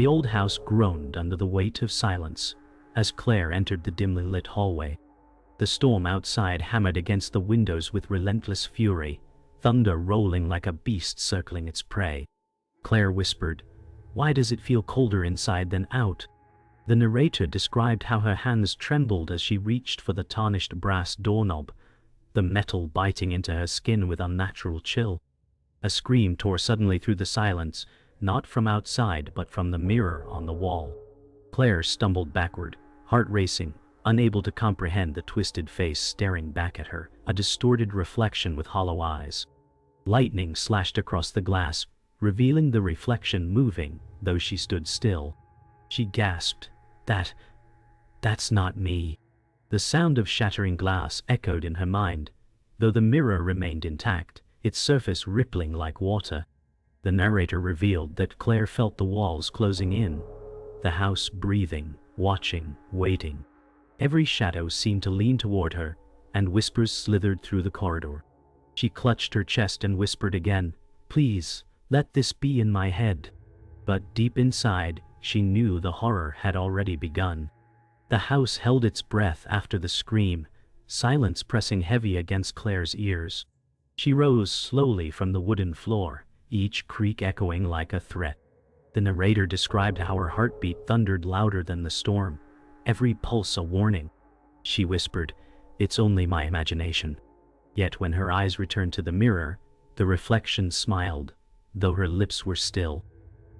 The old house groaned under the weight of silence as Claire entered the dimly lit hallway. The storm outside hammered against the windows with relentless fury, thunder rolling like a beast circling its prey. Claire whispered, "Why does it feel colder inside than out?" The narrator described how her hands trembled as she reached for the tarnished brass doorknob, the metal biting into her skin with unnatural chill. A scream tore suddenly through the silence, not from outside but from the mirror on the wall. Claire stumbled backward, heart racing, unable to comprehend the twisted face staring back at her, a distorted reflection with hollow eyes. Lightning slashed across the glass, revealing the reflection moving, though she stood still. She gasped, That's not me." The sound of shattering glass echoed in her mind, though the mirror remained intact, its surface rippling like water. The narrator revealed that Claire felt the walls closing in, the house breathing, watching, waiting. Every shadow seemed to lean toward her, and whispers slithered through the corridor. She clutched her chest and whispered again, "Please, let this be in my head." But deep inside, she knew the horror had already begun. The house held its breath after the scream, silence pressing heavy against Claire's ears. She rose slowly from the wooden floor, each creak echoing like a threat. The narrator described how her heartbeat thundered louder than the storm, every pulse a warning. She whispered, "It's only my imagination." Yet when her eyes returned to the mirror, the reflection smiled, though her lips were still.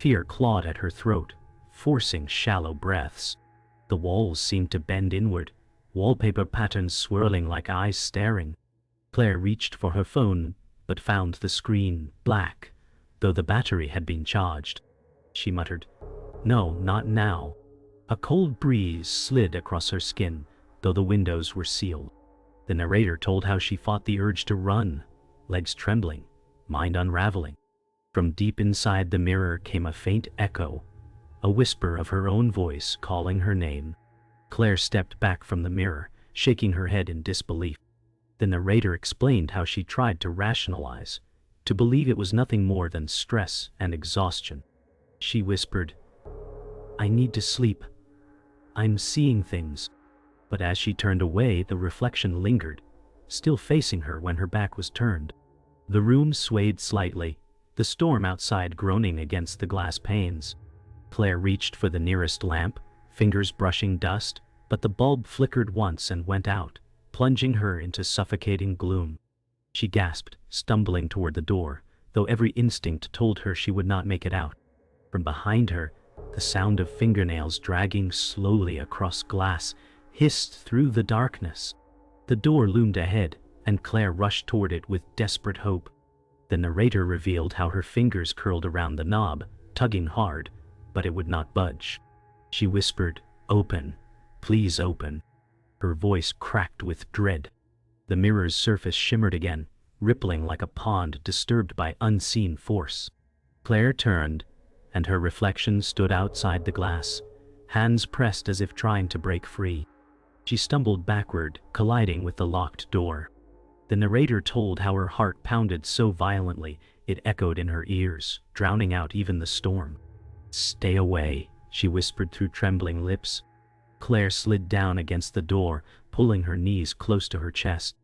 Fear clawed at her throat, forcing shallow breaths. The walls seemed to bend inward, wallpaper patterns swirling like eyes staring. Claire reached for her phone, but found the screen black, though the battery had been charged. She muttered, "No, not now." A cold breeze slid across her skin, though the windows were sealed. The narrator told how she fought the urge to run, legs trembling, mind unraveling. From deep inside the mirror came a faint echo, a whisper of her own voice calling her name. Claire stepped back from the mirror, shaking her head in disbelief. The narrator explained how she tried to rationalize, to believe it was nothing more than stress and exhaustion. She whispered, "I need to sleep. I'm seeing things." But as she turned away, the reflection lingered, still facing her when her back was turned. The room swayed slightly, the storm outside groaning against the glass panes. Claire reached for the nearest lamp, fingers brushing dust, but the bulb flickered once and went out, plunging her into suffocating gloom. She gasped, stumbling toward the door, though every instinct told her she would not make it out. From behind her, the sound of fingernails dragging slowly across glass hissed through the darkness. The door loomed ahead, and Claire rushed toward it with desperate hope. The narrator revealed how her fingers curled around the knob, tugging hard, but it would not budge. She whispered, "Open, please open." Her voice cracked with dread. The mirror's surface shimmered again, rippling like a pond disturbed by unseen force. Claire turned, and her reflection stood outside the glass, hands pressed as if trying to break free. She stumbled backward, colliding with the locked door. The narrator told how her heart pounded so violently it echoed in her ears, drowning out even the storm. "Stay away," she whispered through trembling lips. Claire slid down against the door, pulling her knees close to her chest.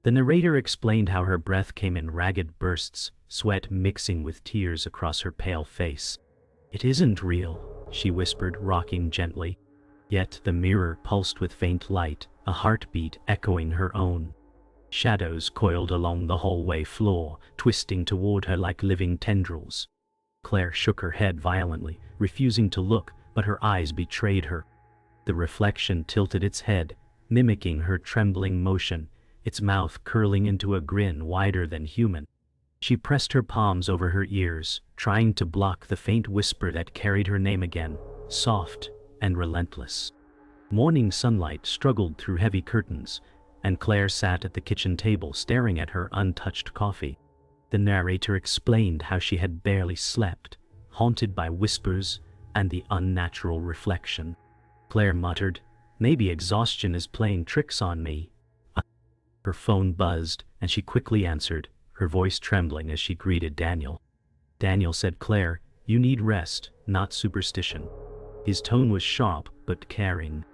The narrator explained how her breath came in ragged bursts, sweat mixing with tears across her pale face. "It isn't real," she whispered, rocking gently. Yet the mirror pulsed with faint light, a heartbeat echoing her own. Shadows coiled along the hallway floor, twisting toward her like living tendrils. Claire shook her head violently, refusing to look, but her eyes betrayed her. The reflection tilted its head, mimicking her trembling motion, its mouth curling into a grin wider than human. She pressed her palms over her ears, trying to block the faint whisper that carried her name again, soft and relentless. Morning sunlight struggled through heavy curtains, and Claire sat at the kitchen table staring at her untouched coffee. The narrator explained how she had barely slept, haunted by whispers and the unnatural reflection. Claire muttered, "Maybe exhaustion is playing tricks on me." Her phone buzzed, and she quickly answered, her voice trembling as she greeted Daniel. Daniel said, "Claire, You need rest, not superstition. His tone was sharp but caring.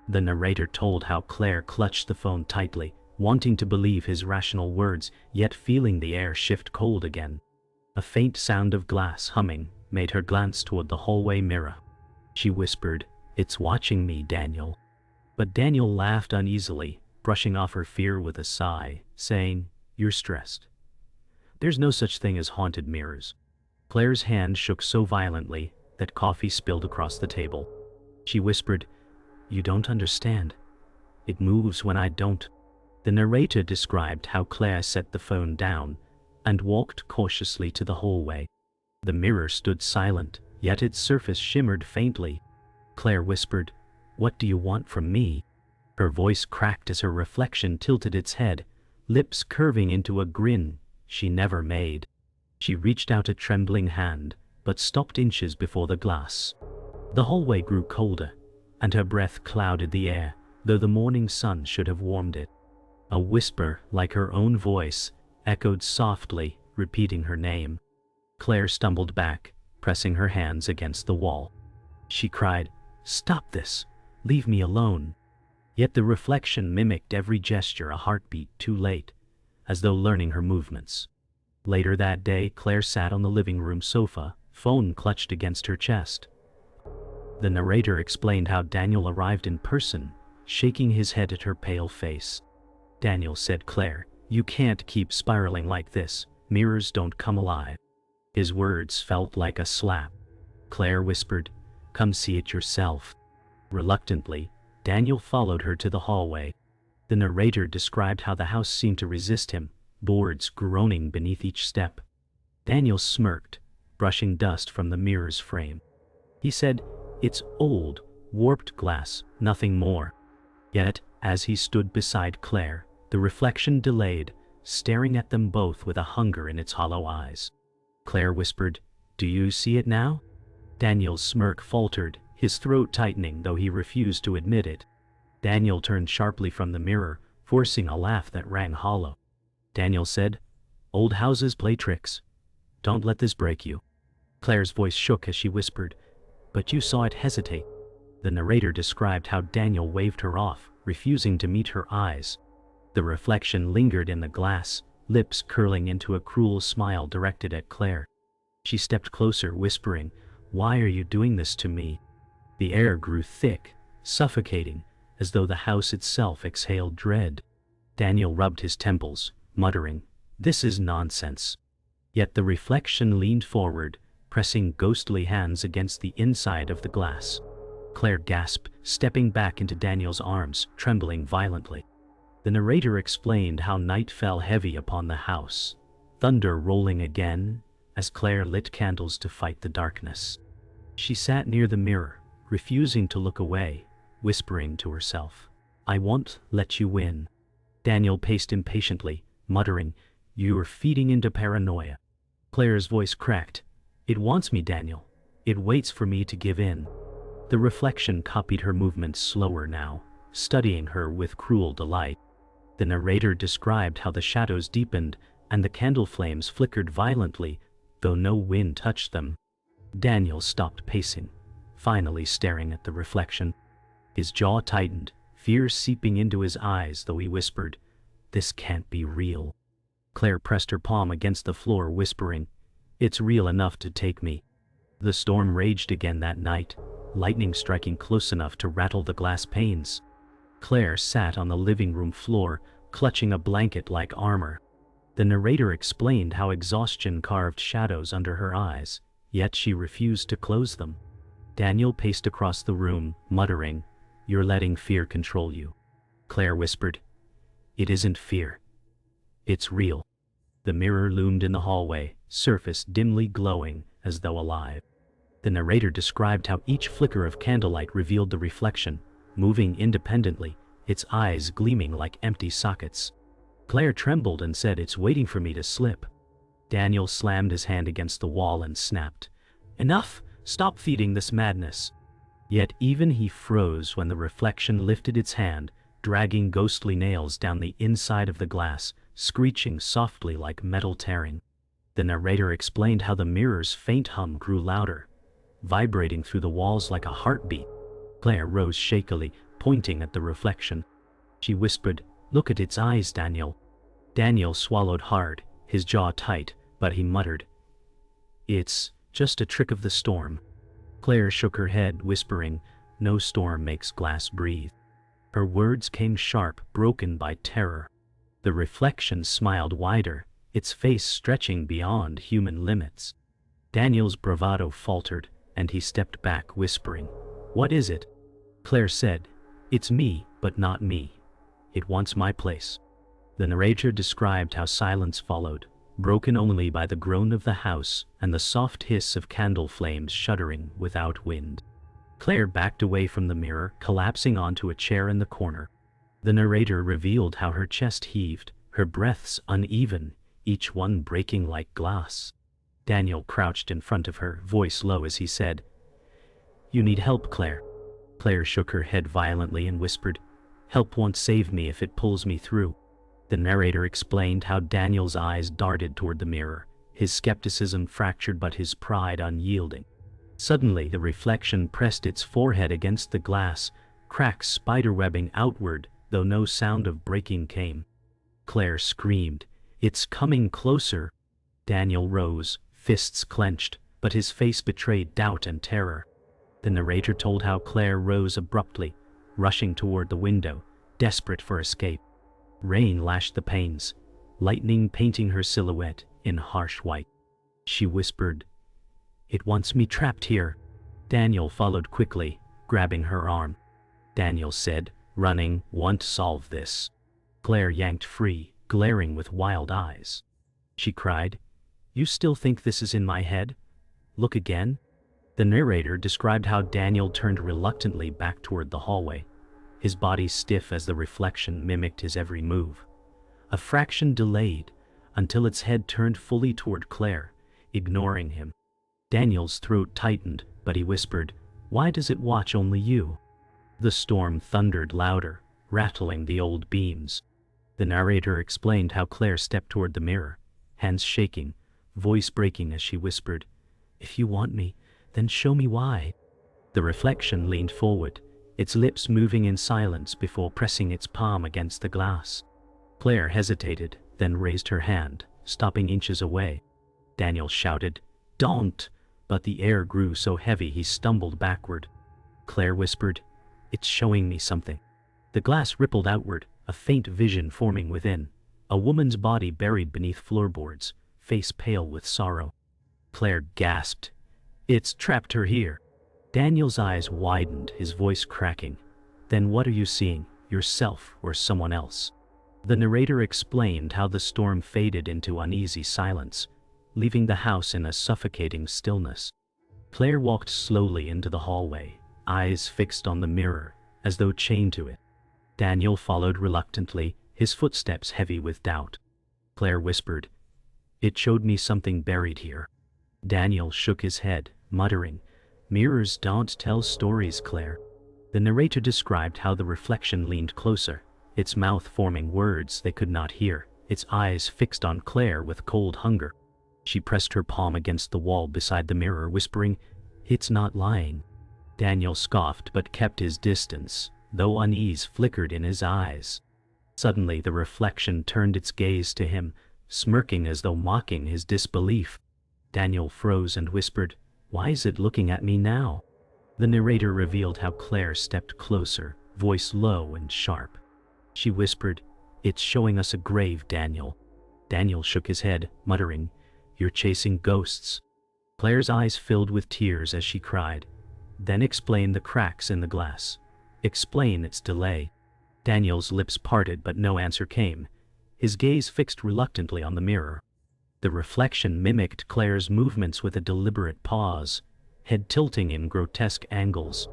The narrator told how Claire clutched the phone tightly, wanting to believe his rational words, yet feeling the air shift cold again. A faint sound of glass humming made her glance toward the hallway mirror. She whispered, "It's watching me, Daniel." But Daniel laughed uneasily, brushing off her fear with a sigh, saying, "You're stressed. There's no such thing as haunted mirrors." Claire's hand shook so violently that coffee spilled across the table. She whispered, "You don't understand. It moves when I don't." The narrator described how Claire set the phone down and walked cautiously to the hallway. The mirror stood silent, yet its surface shimmered faintly. Claire whispered, "What do you want from me?" Her voice cracked as her reflection tilted its head, lips curving into a grin she never made. She reached out a trembling hand, but stopped inches before the glass. The hallway grew colder, and her breath clouded the air, though the morning sun should have warmed it. A whisper, like her own voice, echoed softly, repeating her name. Claire stumbled back, pressing her hands against the wall. She cried, "Stop this! Leave me alone!" Yet the reflection mimicked every gesture a heartbeat too late, as though learning her movements. Later that day, Claire sat on the living room sofa, phone clutched against her chest. The narrator explained how Daniel arrived in person, shaking his head at her pale face. "Daniel," said Claire, "you can't keep spiraling like this. Mirrors don't come alive." His words felt like a slap. Claire whispered, "Come see it yourself." Reluctantly, Daniel followed her to the hallway. The narrator described how the house seemed to resist him, boards groaning beneath each step. Daniel smirked, brushing dust from the mirror's frame. He said, "It's old, warped glass, nothing more." Yet, as he stood beside Claire, the reflection delayed, staring at them both with a hunger in its hollow eyes. Claire whispered, "Do you see it now?" Daniel's smirk faltered, his throat tightening though he refused to admit it. Daniel turned sharply from the mirror, forcing a laugh that rang hollow. Daniel said, "Old houses play tricks. Don't let this break you." Claire's voice shook as she whispered, "But you saw it hesitate." The narrator described how Daniel waved her off, refusing to meet her eyes. The reflection lingered in the glass, lips curling into a cruel smile directed at Claire. She stepped closer, whispering, "Why are you doing this to me?" The air grew thick, suffocating, as though the house itself exhaled dread. Daniel rubbed his temples, muttering, "This is nonsense." Yet the reflection leaned forward, pressing ghostly hands against the inside of the glass. Claire gasped, stepping back into Daniel's arms, trembling violently. The narrator explained how night fell heavy upon the house, thunder rolling again, as Claire lit candles to fight the darkness. She sat near the mirror, refusing to look away, whispering to herself, "I won't let you win." Daniel paced impatiently, muttering, "You're feeding into paranoia." Claire's voice cracked, "It wants me, Daniel. It waits for me to give in." The reflection copied her movements slower now, studying her with cruel delight. The narrator described how the shadows deepened and the candle flames flickered violently, though no wind touched them. Daniel stopped pacing, finally staring at the reflection. His jaw tightened, fear seeping into his eyes, though he whispered, "This can't be real." Claire pressed her palm against the floor, whispering, "It's real enough to take me." The storm raged again that night, lightning striking close enough to rattle the glass panes. Claire sat on the living room floor, clutching a blanket like armor. The narrator explained how exhaustion carved shadows under her eyes, yet she refused to close them. Daniel paced across the room, muttering, "You're letting fear control you." Claire whispered, "It isn't fear. It's real." The mirror loomed in the hallway, surface dimly glowing as though alive. The narrator described how each flicker of candlelight revealed the reflection, moving independently, its eyes gleaming like empty sockets. Claire trembled and said, "It's waiting for me to slip." Daniel slammed his hand against the wall and snapped, "Enough! Stop feeding this madness." Yet even he froze when the reflection lifted its hand, dragging ghostly nails down the inside of the glass, screeching softly like metal tearing. The narrator explained how the mirror's faint hum grew louder, vibrating through the walls like a heartbeat. Claire rose shakily, pointing at the reflection. She whispered, "Look at its eyes, Daniel." Daniel swallowed hard, his jaw tight, but he muttered, "It's just a trick of the storm." Claire shook her head, whispering, "No storm makes glass breathe." Her words came sharp, broken by terror. The reflection smiled wider, its face stretching beyond human limits. Daniel's bravado faltered, and he stepped back, whispering, "What is it?" Claire said, "It's me, but not me. It wants my place." The narrator described how silence followed, broken only by the groan of the house and the soft hiss of candle flames shuddering without wind. Claire backed away from the mirror, collapsing onto a chair in the corner. The narrator revealed how her chest heaved, her breaths uneven, each one breaking like glass. Daniel crouched in front of her, voice low as he said, "You need help, Claire." Claire shook her head violently and whispered, "Help won't save me if it pulls me through." The narrator explained how Daniel's eyes darted toward the mirror, his skepticism fractured but his pride unyielding. Suddenly, the reflection pressed its forehead against the glass, cracks spiderwebbing outward, though no sound of breaking came. Claire screamed, "It's coming closer!" Daniel rose, fists clenched, but his face betrayed doubt and terror. The narrator told how Claire rose abruptly, rushing toward the window, desperate for escape. Rain lashed the panes, lightning painting her silhouette in harsh white. She whispered, "It wants me trapped here." Daniel followed quickly, grabbing her arm. Daniel said, "Running won't solve this." Claire yanked free, glaring with wild eyes. She cried, "You still think this is in my head? Look again." The narrator described how Daniel turned reluctantly back toward the hallway, his body stiff as the reflection mimicked his every move. A fraction delayed, until its head turned fully toward Claire, ignoring him. Daniel's throat tightened, but he whispered, "Why does it watch only you?" The storm thundered louder, rattling the old beams. The narrator explained how Claire stepped toward the mirror, hands shaking, voice breaking as she whispered, "If you want me, then show me why." The reflection leaned forward, its lips moving in silence before pressing its palm against the glass. Claire hesitated, then raised her hand, stopping inches away. Daniel shouted, "Don't!" but the air grew so heavy he stumbled backward. Claire whispered, "It's showing me something." The glass rippled outward, a faint vision forming within, a woman's body buried beneath floorboards, face pale with sorrow. Claire gasped, "It's trapped her here." Daniel's eyes widened, his voice cracking. "Then what are you seeing, yourself or someone else?" The narrator explained how the storm faded into uneasy silence, leaving the house in a suffocating stillness. Claire walked slowly into the hallway, eyes fixed on the mirror, as though chained to it. Daniel followed reluctantly, his footsteps heavy with doubt. Claire whispered, "It showed me something buried here." Daniel shook his head, muttering, "Mirrors don't tell stories, Claire." The narrator described how the reflection leaned closer, its mouth forming words they could not hear, its eyes fixed on Claire with cold hunger. She pressed her palm against the wall beside the mirror, whispering, "It's not lying." Daniel scoffed but kept his distance, though unease flickered in his eyes. Suddenly the reflection turned its gaze to him, smirking as though mocking his disbelief. Daniel froze and whispered, "Why is it looking at me now?" The narrator revealed how Claire stepped closer, voice low and sharp. She whispered, "It's showing us a grave, Daniel." Daniel shook his head, muttering, "You're chasing ghosts." Claire's eyes filled with tears as she cried, "Then explain the cracks in the glass. Explain its delay." Daniel's lips parted but no answer came, his gaze fixed reluctantly on the mirror. The reflection mimicked Claire's movements with a deliberate pause, head tilting in grotesque angles.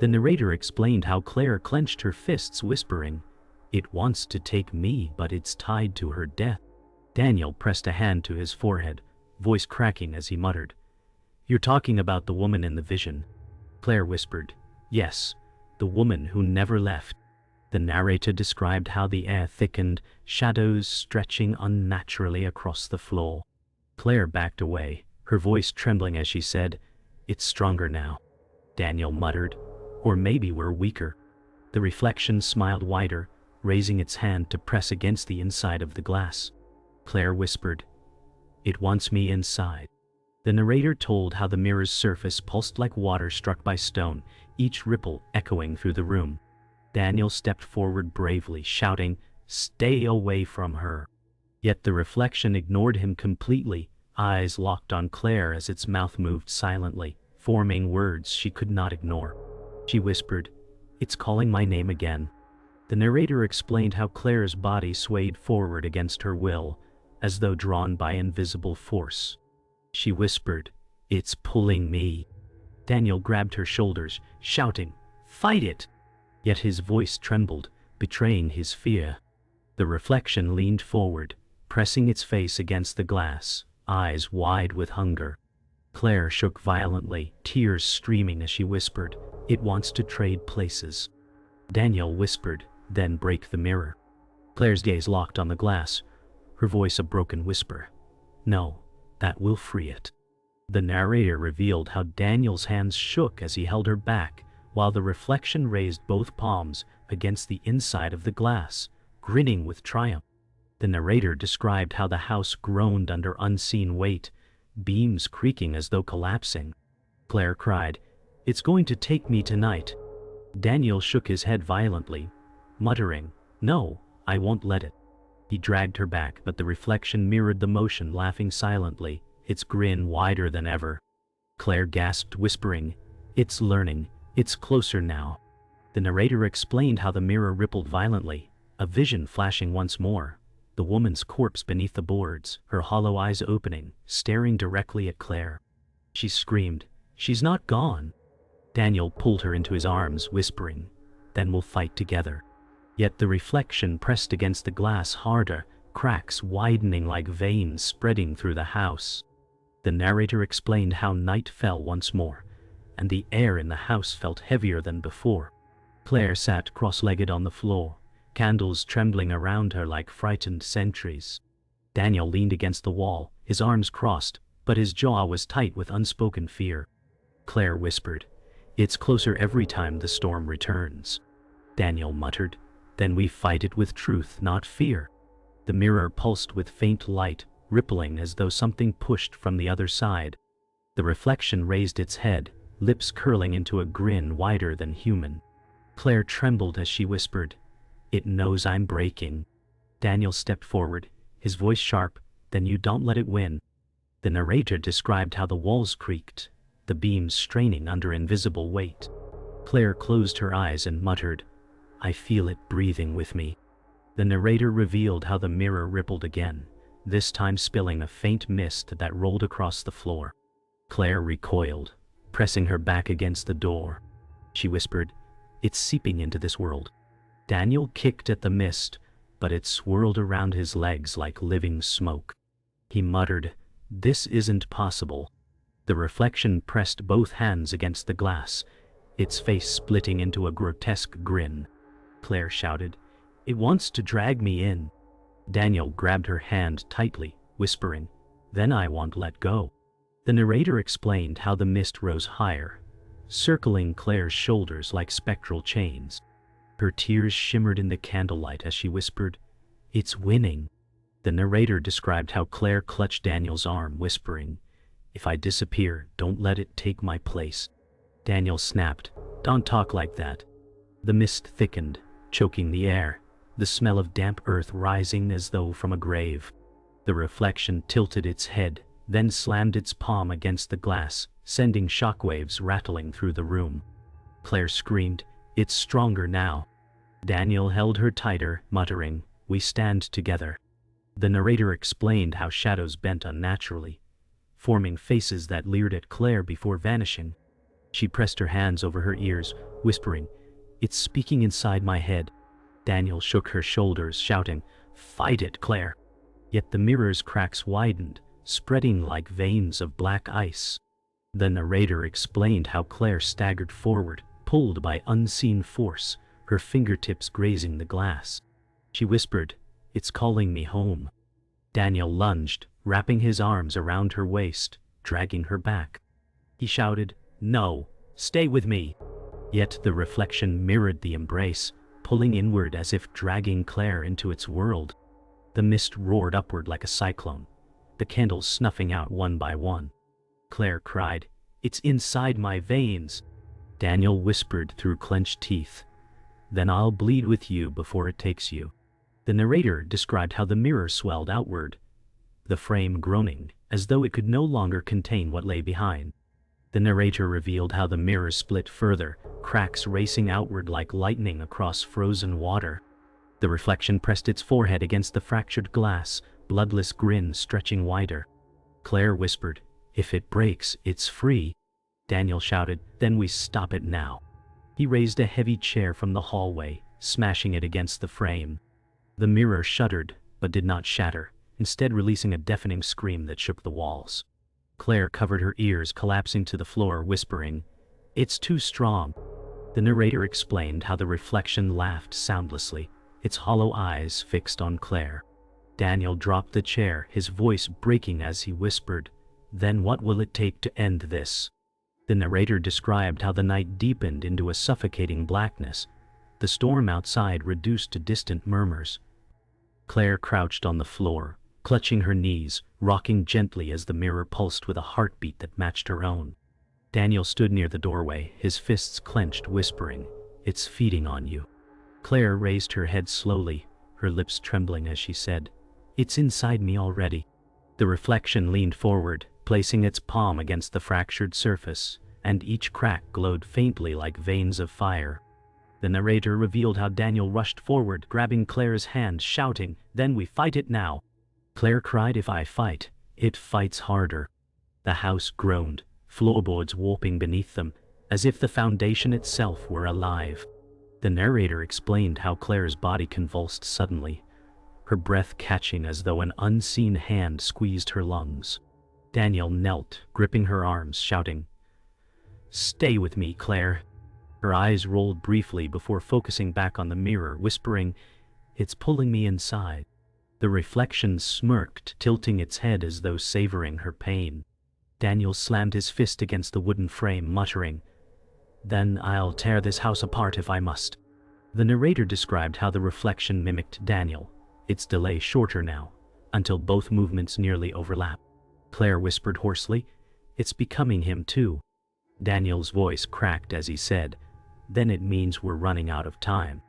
The narrator explained how Claire clenched her fists, whispering, "It wants to take me, but it's tied to her death." Daniel pressed a hand to his forehead, voice cracking as he muttered, "You're talking about the woman in the vision." Claire whispered, "Yes, the woman who never left." The narrator described how the air thickened, shadows stretching unnaturally across the floor. Claire backed away, her voice trembling as she said, "It's stronger now." Daniel muttered, "Or maybe we're weaker." The reflection smiled wider, raising its hand to press against the inside of the glass. Claire whispered, "It wants me inside." The narrator told how the mirror's surface pulsed like water struck by stone, each ripple echoing through the room. Daniel stepped forward bravely, shouting, "Stay away from her." Yet the reflection ignored him completely, eyes locked on Claire as its mouth moved silently, forming words she could not ignore. She whispered, "It's calling my name again." The narrator explained how Claire's body swayed forward against her will, as though drawn by invisible force. She whispered, "It's pulling me." Daniel grabbed her shoulders, shouting, "Fight it!" Yet his voice trembled, betraying his fear. The reflection leaned forward, pressing its face against the glass, eyes wide with hunger. Claire shook violently, tears streaming as she whispered, "It wants to trade places." Daniel whispered, "Then break the mirror." Claire's gaze locked on the glass, her voice a broken whisper, "No, that will free it." The narrator revealed how Daniel's hands shook as he held her back, while the reflection raised both palms against the inside of the glass, grinning with triumph. The narrator described how the house groaned under unseen weight, beams creaking as though collapsing. Claire cried, "It's going to take me tonight." Daniel shook his head violently, muttering, "No, I won't let it." He dragged her back, but the reflection mirrored the motion, laughing silently, its grin wider than ever. Claire gasped, whispering, "It's learning, it's closer now." The narrator explained how the mirror rippled violently, a vision flashing once more, the woman's corpse beneath the boards, her hollow eyes opening, staring directly at Claire. She screamed, "She's not gone." Daniel pulled her into his arms, whispering, "Then we'll fight together." Yet the reflection pressed against the glass harder, cracks widening like veins spreading through the house. The narrator explained how night fell once more, and the air in the house felt heavier than before. Claire sat cross-legged on the floor, candles trembling around her like frightened sentries. Daniel leaned against the wall, his arms crossed, but his jaw was tight with unspoken fear. Claire whispered, "It's closer every time the storm returns." Daniel muttered, "Then we fight it with truth, not fear." The mirror pulsed with faint light, rippling as though something pushed from the other side. The reflection raised its head, lips curling into a grin wider than human. Claire trembled as she whispered, "It knows I'm breaking." Daniel stepped forward, his voice sharp, "Then you don't let it win." The narrator described how the walls creaked, the beams straining under invisible weight. Claire closed her eyes and muttered, "I feel it breathing with me." The narrator revealed how the mirror rippled again, this time spilling a faint mist that rolled across the floor. Claire recoiled, pressing her back against the door. She whispered, "It's seeping into this world." Daniel kicked at the mist, but it swirled around his legs like living smoke. He muttered, "This isn't possible." The reflection pressed both hands against the glass, its face splitting into a grotesque grin. Claire shouted, "It wants to drag me in." Daniel grabbed her hand tightly, whispering, "Then I won't let go." The narrator explained how the mist rose higher, circling Claire's shoulders like spectral chains. Her tears shimmered in the candlelight as she whispered, "It's winning." The narrator described how Claire clutched Daniel's arm, whispering, "If I disappear, don't let it take my place." Daniel snapped, "Don't talk like that." The mist thickened, choking the air, the smell of damp earth rising as though from a grave. The reflection tilted its head, then slammed its palm against the glass, sending shockwaves rattling through the room. Claire screamed, "It's stronger now." Daniel held her tighter, muttering, "We stand together." The narrator explained how shadows bent unnaturally, forming faces that leered at Claire before vanishing. She pressed her hands over her ears, whispering, "It's speaking inside my head." Daniel shook her shoulders, shouting, "Fight it, Claire." Yet the mirror's cracks widened, spreading like veins of black ice. The narrator explained how Claire staggered forward, pulled by unseen force, her fingertips grazing the glass. She whispered, "It's calling me home." Daniel lunged, wrapping his arms around her waist, dragging her back. He shouted, "No, stay with me." Yet the reflection mirrored the embrace, pulling inward as if dragging Claire into its world. The mist roared upward like a cyclone, the candles snuffing out one by one. Claire cried, "It's inside my veins." Daniel whispered through clenched teeth, "Then I'll bleed with you before it takes you." The narrator described how the mirror swelled outward, the frame groaning, as though it could no longer contain what lay behind. The narrator revealed how the mirror split further, cracks racing outward like lightning across frozen water. The reflection pressed its forehead against the fractured glass, bloodless grin stretching wider. Claire whispered, "If it breaks, it's free." Daniel shouted, "Then we stop it now." He raised a heavy chair from the hallway, smashing it against the frame. The mirror shuddered, but did not shatter, instead releasing a deafening scream that shook the walls. Claire covered her ears, collapsing to the floor, whispering, "It's too strong." The narrator explained how the reflection laughed soundlessly, its hollow eyes fixed on Claire. Daniel dropped the chair, his voice breaking as he whispered, "Then what will it take to end this?" The narrator described how the night deepened into a suffocating blackness. The storm outside reduced to distant murmurs. Claire crouched on the floor, clutching her knees, rocking gently as the mirror pulsed with a heartbeat that matched her own. Daniel stood near the doorway, his fists clenched, whispering, "It's feeding on you." Claire raised her head slowly, her lips trembling as she said, "It's inside me already." The reflection leaned forward, placing its palm against the fractured surface, and each crack glowed faintly like veins of fire. The narrator revealed how Daniel rushed forward, grabbing Claire's hand, shouting, "Then we fight it now." Claire cried, "If I fight, it fights harder." The house groaned, floorboards warping beneath them, as if the foundation itself were alive. The narrator explained how Claire's body convulsed suddenly, her breath catching as though an unseen hand squeezed her lungs. Daniel knelt, gripping her arms, shouting, "Stay with me, Claire." Her eyes rolled briefly before focusing back on the mirror, whispering, "It's pulling me inside." The reflection smirked, tilting its head as though savoring her pain. Daniel slammed his fist against the wooden frame, muttering, "Then I'll tear this house apart if I must." The narrator described how the reflection mimicked Daniel, its delay shorter now, until both movements nearly overlapped. Claire whispered hoarsely, "It's becoming him too." Daniel's voice cracked as he said, "Then it means we're running out of time."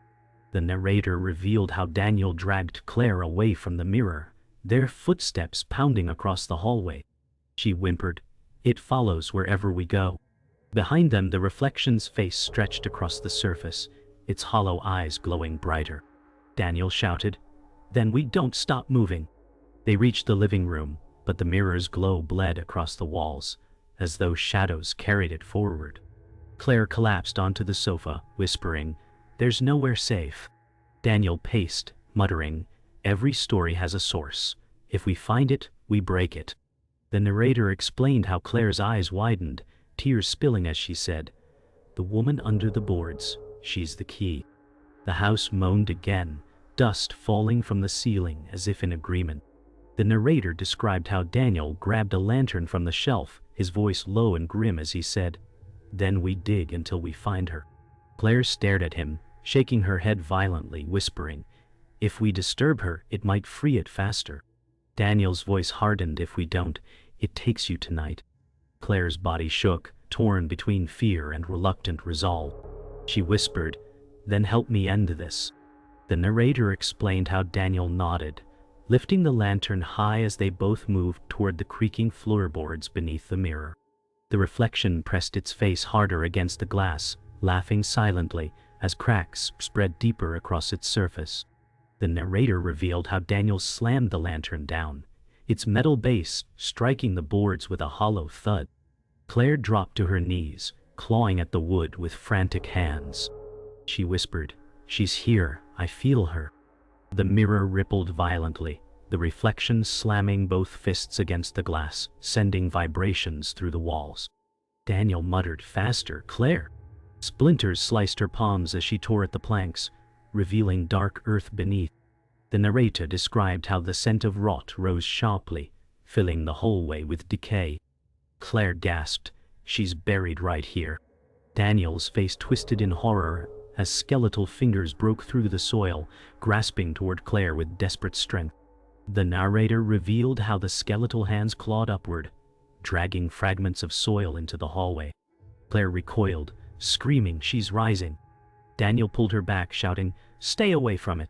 The narrator revealed how Daniel dragged Claire away from the mirror, their footsteps pounding across the hallway. She whimpered, "It follows wherever we go." Behind them, the reflection's face stretched across the surface, its hollow eyes glowing brighter. Daniel shouted, "Then we don't stop moving." They reached the living room, but the mirror's glow bled across the walls, as though shadows carried it forward. Claire collapsed onto the sofa, whispering, "There's nowhere safe." Daniel paced, muttering, "Every story has a source. If we find it, we break it." The narrator explained how Claire's eyes widened, tears spilling as she said, "The woman under the boards, she's the key." The house moaned again, dust falling from the ceiling as if in agreement. The narrator described how Daniel grabbed a lantern from the shelf, his voice low and grim as he said, "Then we dig until we find her." Claire stared at him, shaking her head violently, whispering, "If we disturb her, it might free it faster." Daniel's voice hardened, "If we don't, it takes you tonight." Claire's body shook, torn between fear and reluctant resolve. She whispered, "Then help me end this." The narrator explained how Daniel nodded, lifting the lantern high as they both moved toward the creaking floorboards beneath the mirror. The reflection pressed its face harder against the glass, laughing silently as cracks spread deeper across its surface. The narrator revealed how Daniel slammed the lantern down, its metal base striking the boards with a hollow thud. Claire dropped to her knees, clawing at the wood with frantic hands. She whispered, "She's here, I feel her." The mirror rippled violently, the reflection slamming both fists against the glass, sending vibrations through the walls. Daniel muttered, "Faster, Claire." Splinters sliced her palms as she tore at the planks, revealing dark earth beneath. The narrator described how the scent of rot rose sharply, filling the hallway with decay. Claire gasped, "She's buried right here." Daniel's face twisted in horror as skeletal fingers broke through the soil, grasping toward Claire with desperate strength. The narrator revealed how the skeletal hands clawed upward, dragging fragments of soil into the hallway. Claire recoiled, screaming, "She's rising." Daniel pulled her back, shouting, "Stay away from it."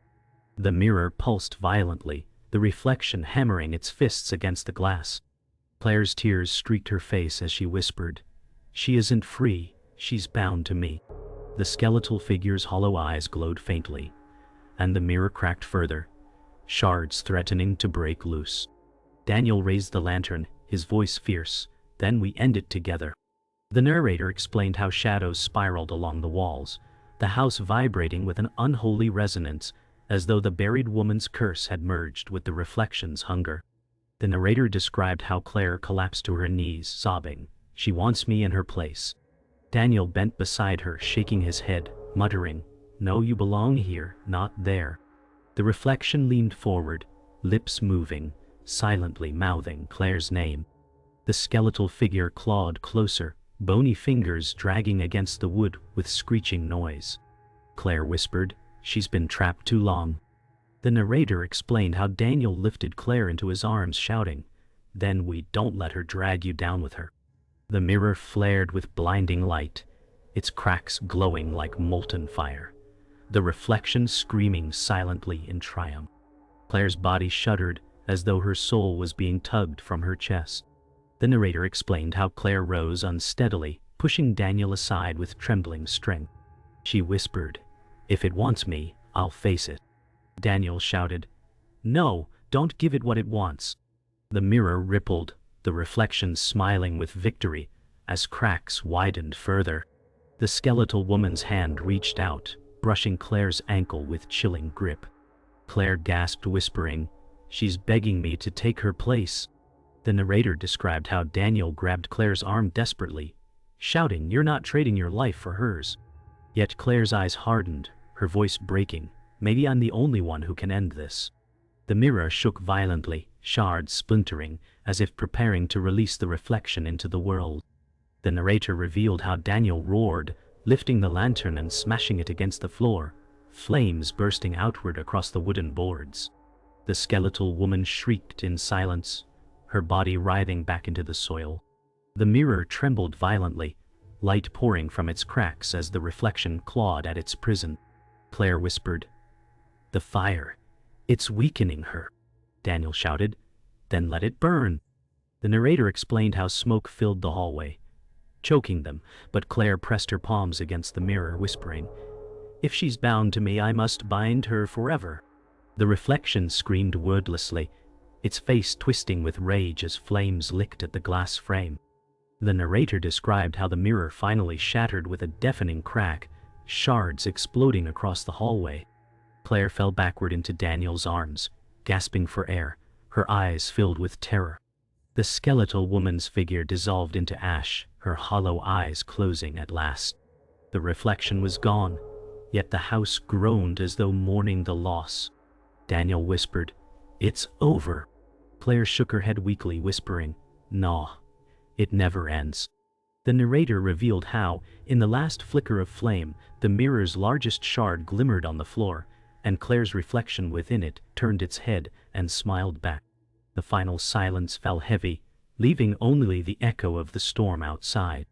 The mirror pulsed violently, the reflection hammering its fists against the glass. Claire's tears streaked her face as she whispered, "She isn't free, she's bound to me." The skeletal figure's hollow eyes glowed faintly, and the mirror cracked further, shards threatening to break loose. Daniel raised the lantern, his voice fierce, "Then we end it together." The narrator explained how shadows spiraled along the walls, the house vibrating with an unholy resonance, as though the buried woman's curse had merged with the reflection's hunger. The narrator described how Claire collapsed to her knees, sobbing, "She wants me in her place." Daniel bent beside her, shaking his head, muttering, "No, you belong here, not there." The reflection leaned forward, lips moving, silently mouthing Claire's name. The skeletal figure clawed closer, bony fingers dragging against the wood with screeching noise. Claire whispered, "She's been trapped too long." The narrator explained how Daniel lifted Claire into his arms, shouting, "Then we don't let her drag you down with her." The mirror flared with blinding light, its cracks glowing like molten fire, the reflection screaming silently in triumph. Claire's body shuddered as though her soul was being tugged from her chest. The narrator explained how Claire rose unsteadily, pushing Daniel aside with trembling strength. She whispered, "If it wants me, I'll face it." Daniel shouted, "No, don't give it what it wants." The mirror rippled, the reflection smiling with victory, as cracks widened further. The skeletal woman's hand reached out, brushing Claire's ankle with chilling grip. Claire gasped, whispering, "She's begging me to take her place." The narrator described how Daniel grabbed Claire's arm desperately, shouting, "You're not trading your life for hers." Yet Claire's eyes hardened, her voice breaking, "Maybe I'm the only one who can end this." The mirror shook violently, shards splintering, as if preparing to release the reflection into the world. The narrator revealed how Daniel roared, lifting the lantern and smashing it against the floor, flames bursting outward across the wooden boards. The skeletal woman shrieked in silence, her body writhing back into the soil. The mirror trembled violently, light pouring from its cracks as the reflection clawed at its prison. Claire whispered, "The fire, it's weakening her." Daniel shouted, "Then let it burn." The narrator explained how smoke filled the hallway, choking them, but Claire pressed her palms against the mirror, whispering, "If she's bound to me, I must bind her forever." The reflection screamed wordlessly, its face twisting with rage as flames licked at the glass frame. The narrator described how the mirror finally shattered with a deafening crack, shards exploding across the hallway. Claire fell backward into Daniel's arms, gasping for air, her eyes filled with terror. The skeletal woman's figure dissolved into ash, her hollow eyes closing at last. The reflection was gone, yet the house groaned as though mourning the loss. Daniel whispered, "It's over." Claire shook her head weakly, whispering, "No, it never ends." The narrator revealed how, in the last flicker of flame, the mirror's largest shard glimmered on the floor, and Claire's reflection within it turned its head and smiled back. The final silence fell heavy, leaving only the echo of the storm outside.